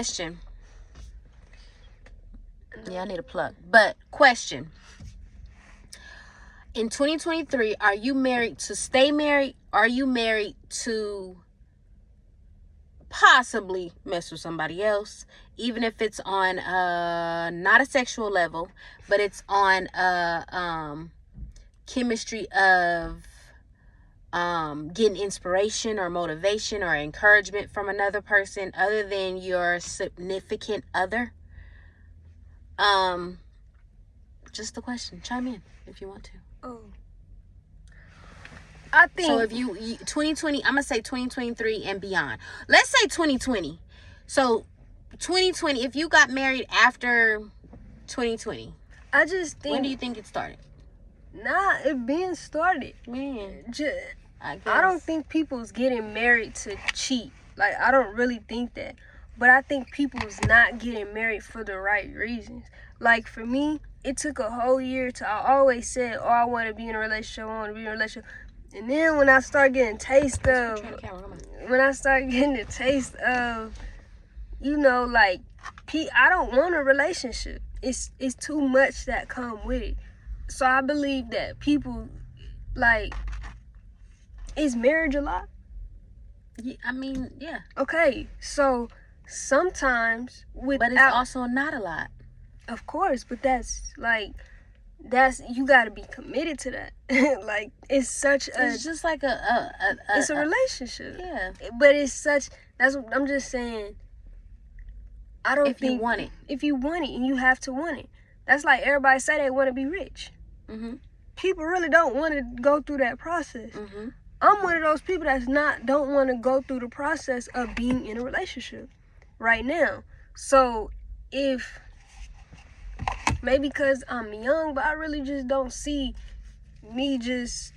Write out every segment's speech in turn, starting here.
question. Yeah, I need a plug. But question. In 2023, are you married to stay married? Are you married to possibly mess with somebody else? Even if it's on not a sexual level, but it's on chemistry of getting inspiration or motivation or encouragement from another person other than your significant other. Just the question. Chime in if you want to. Oh, I think so. If you 2020, I'm gonna say 2023 and beyond. Let's say 2020. So 2020. If you got married after 2020, I just think. When do you think it started? Nah, it been started. Man, I don't think people's getting married to cheat. Like, I don't really think that. But I think people's not getting married for the right reasons. Like, for me, it took a whole year I always said, oh, I want to be in a relationship, And then when I start getting the taste of, you know, like, I don't want a relationship. It's too much that come with it. So I believe that people, like, is marriage a lot? Yeah, I mean, yeah. Okay, so sometimes but it's also not a lot. Of course, but that's you got to be committed to that. Like, it's just like it's a relationship. Yeah. But it's such, that's what I'm just saying. I don't think you want it. If you want it, and you have to want it. That's like everybody say they want to be rich. Mm-hmm. People really don't want to go through that process. Mm-hmm. I'm one of those people don't want to go through the process of being in a relationship right now. So if maybe because I'm young, but I really just don't see me just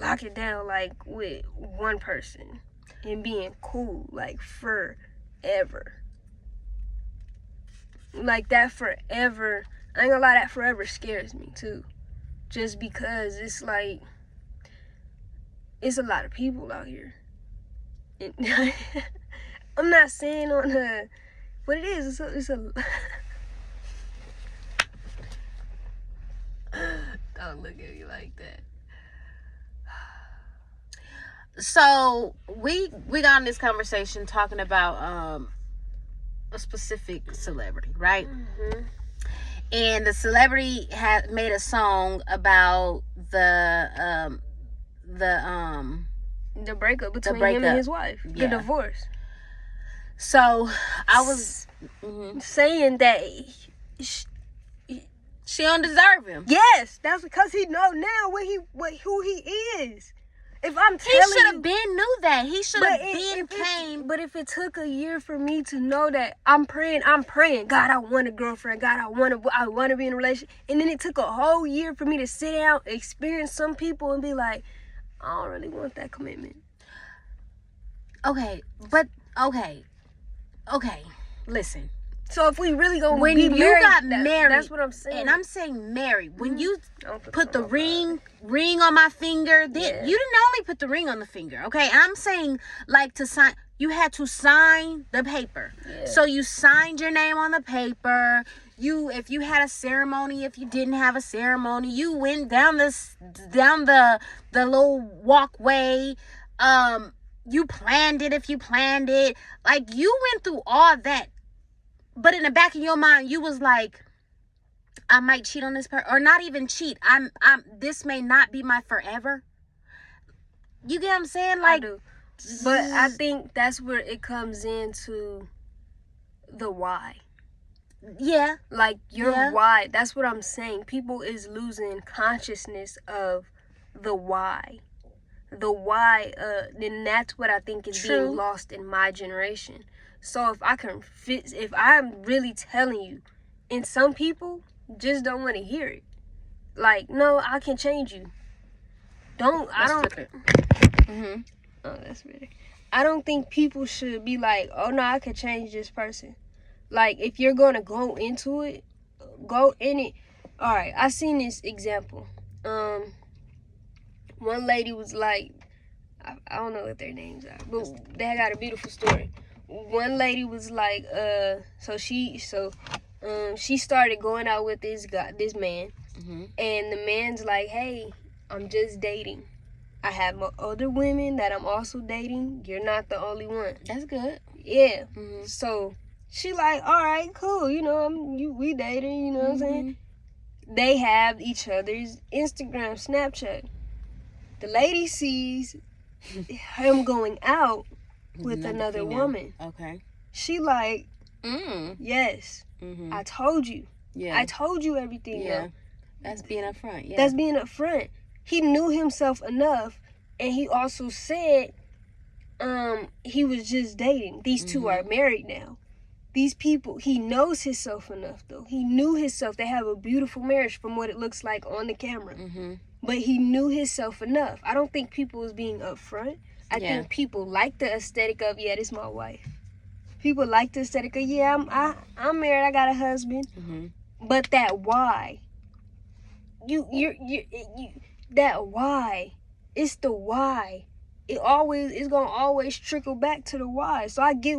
lock it down like with one person and being cool like forever. Like that forever. I ain't gonna lie, that forever scares me too. Just because it's like, it's a lot of people out here. And I'm not saying on what it is. It's a don't look at me like that. So we got in this conversation talking about a specific celebrity, right? Mm-hmm. And the celebrity had made a song about the breakup between him and his wife, the divorce. So I was saying that she don't deserve him. Yes, that's because he know now who he is. If I'm telling you, he should have been knew that. He should have been came. But if it took a year for me to know that, I'm praying. God, I want a girlfriend. God, I want to be in a relationship. And then it took a whole year for me to sit down, experience some people, and be like, I don't really want that commitment. Okay, listen. So if we really gonna when be married, you got married, that's what I'm saying. And I'm saying married. When you put the ring on my finger, then you didn't only put the ring on the finger, okay? And I'm saying, like, to sign, you had to sign the paper. Yeah. So you signed your name on the paper. If you had a ceremony, if you didn't have a ceremony, you went down the little walkway. You planned it if you planned it. Like, you went through all that. But in the back of your mind, you was like, I might cheat on this person, or not even cheat. This may not be my forever. You get what I'm saying? Like, I do. But I think that's where it comes into the why. Yeah. Like, your why. That's what I'm saying. People is losing consciousness of the why. The why, then that's what I think is being lost in my generation. So if I'm really telling you, and some people just don't want to hear it. Like, no, I can change you. Oh, that's better. I don't think people should be like, oh no, I can change this person. Like, if you're gonna go into it, go in it. All right, I seen this example. One lady was like, I don't know what their names are, but they got a beautiful story. one lady was like, she started going out with this man, and the man's like, hey, I'm just dating. I have other women that I'm also dating. You're not the only one. That's good. Yeah. So she like, all right, cool. You know, we dating. You know what I'm saying? They have each other's Instagram, Snapchat. The lady sees him going out with another woman. Okay. She like, yes, I told you. Yeah. I told you everything. Yeah. That's being upfront. Yeah. That's being upfront. He knew himself enough, and he also said, he was just dating. These two are married now. These people, he knows himself enough though. He knew himself. They have a beautiful marriage from what it looks like on the camera. But he knew himself enough. I don't think people was being upfront. I think people like the aesthetic of, yeah, this is my wife. People like the aesthetic of, yeah, I'm married, I got a husband. But that why? That why? It's the why. It's gonna always trickle back to the why. So I get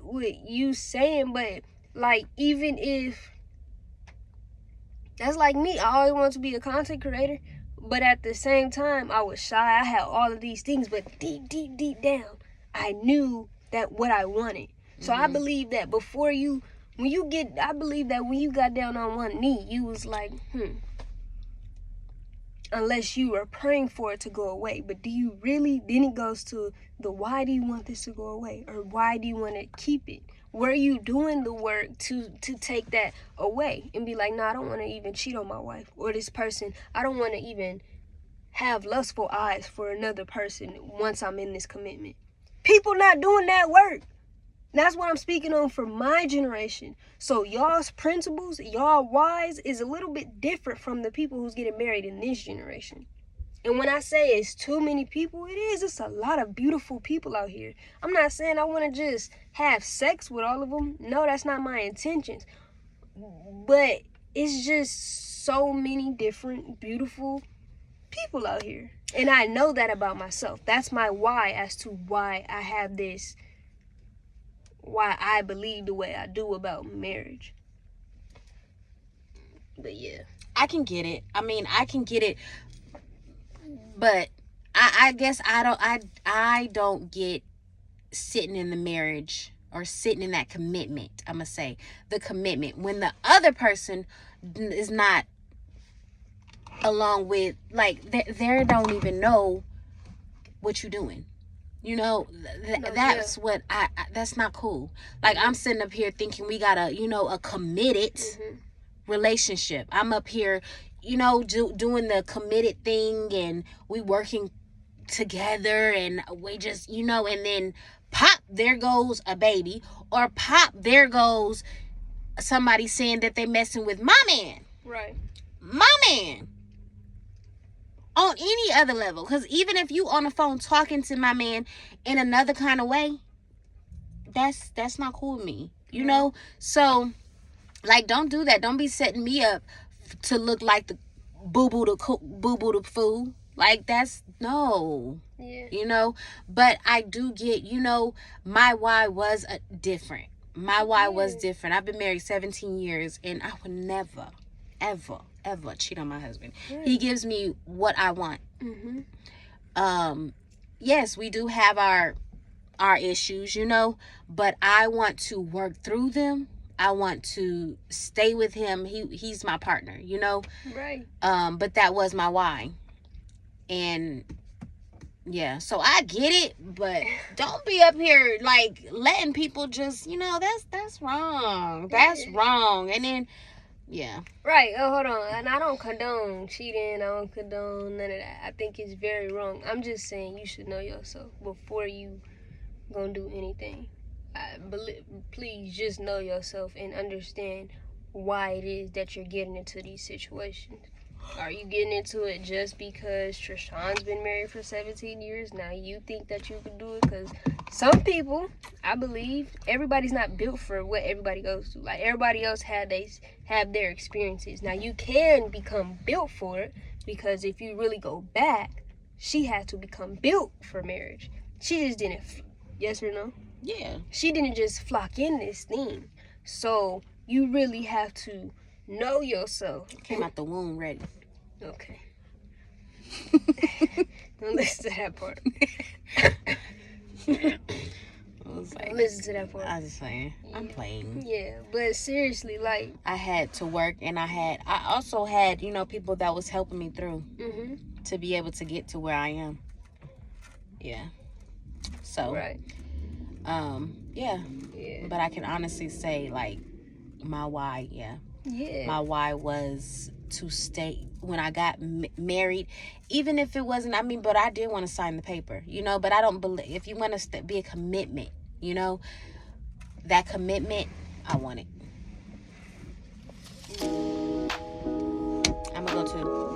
what you saying, but like, even if that's like me, I always wanted to be a content creator, but at the same time I was shy. I had all of these things, but deep down I knew that what I wanted. So I believe that when you got down on one knee, you was like, unless you were praying for it to go away. But do you really? Then it goes to the why do you want this to go away? Or why do you want to keep it? Were you doing the work to take that away and be like, no, I don't want to even cheat on my wife or this person. I don't want to even have lustful eyes for another person once I'm in this commitment. People not doing that work. That's what I'm speaking on for my generation. So y'all's principles, y'all whys is a little bit different from the people who's getting married in this generation. And when I say it's too many people, it is. It's a lot of beautiful people out here. I'm not saying I want to just have sex with all of them. No, that's not my intentions. But it's just so many different beautiful people out here. And I know that about myself. That's my why as to why I have this, why I believe the way I do about marriage. But yeah. I can get it. I mean, I can get it. But I guess I don't get sitting in the marriage or sitting in that commitment. I'm going to say the commitment when the other person is not along with, like, they don't even know what you're doing. You know, that's what that's not cool. Like, I'm sitting up here thinking we got a committed relationship. I'm up here, doing the committed thing, and we working together, and we just, and then pop, there goes a baby, or pop, there goes somebody saying that they messing with my man. Right. My man. On any other level, because even if you on the phone talking to my man in another kind of way, that's not cool with me, you know. So, like, don't do that. Don't be setting me up to look like the boo boo the fool. Like, that's no. Yeah. But I do get, my why was different. My why was different. I've been married 17 years, and I would never, ever cheat on my husband. He gives me what I want. Yes, we do have our issues, but I want to work through them. I want to stay with him. He's my partner, Right. But that was my why. And yeah, so I get it, but don't be up here like letting people just, that's wrong. That's wrong. And then yeah. Right. Oh, hold on. And I don't condone cheating. I don't condone none of that. I think it's very wrong. I'm just saying you should know yourself before you gonna do anything. Please just know yourself and understand why it is that you're getting into these situations. Are you getting into it just because Trishawn's been married for 17 years? Now you think that you can do it? Because some people, I believe, everybody's not built for what everybody goes through. Like, everybody else have their experiences. Now, you can become built for it, because if you really go back, she had to become built for marriage. She just didn't Yes or no? Yeah. She didn't just flock in this thing. So you really have to know yourself. Came out the womb ready. Okay. Don't listen to that part. Don't listen to that part. I was just saying, I'm playing. Yeah, but seriously, like, I had to work, and I also had, people that was helping me through to be able to get to where I am. Yeah. So. Right. Yeah. But I can honestly say, like, my why, my why was to stay when I got married, even if it wasn't, but I did want to sign the paper, but I don't believe, if you want to be a commitment, that commitment, I want it. I'm gonna go to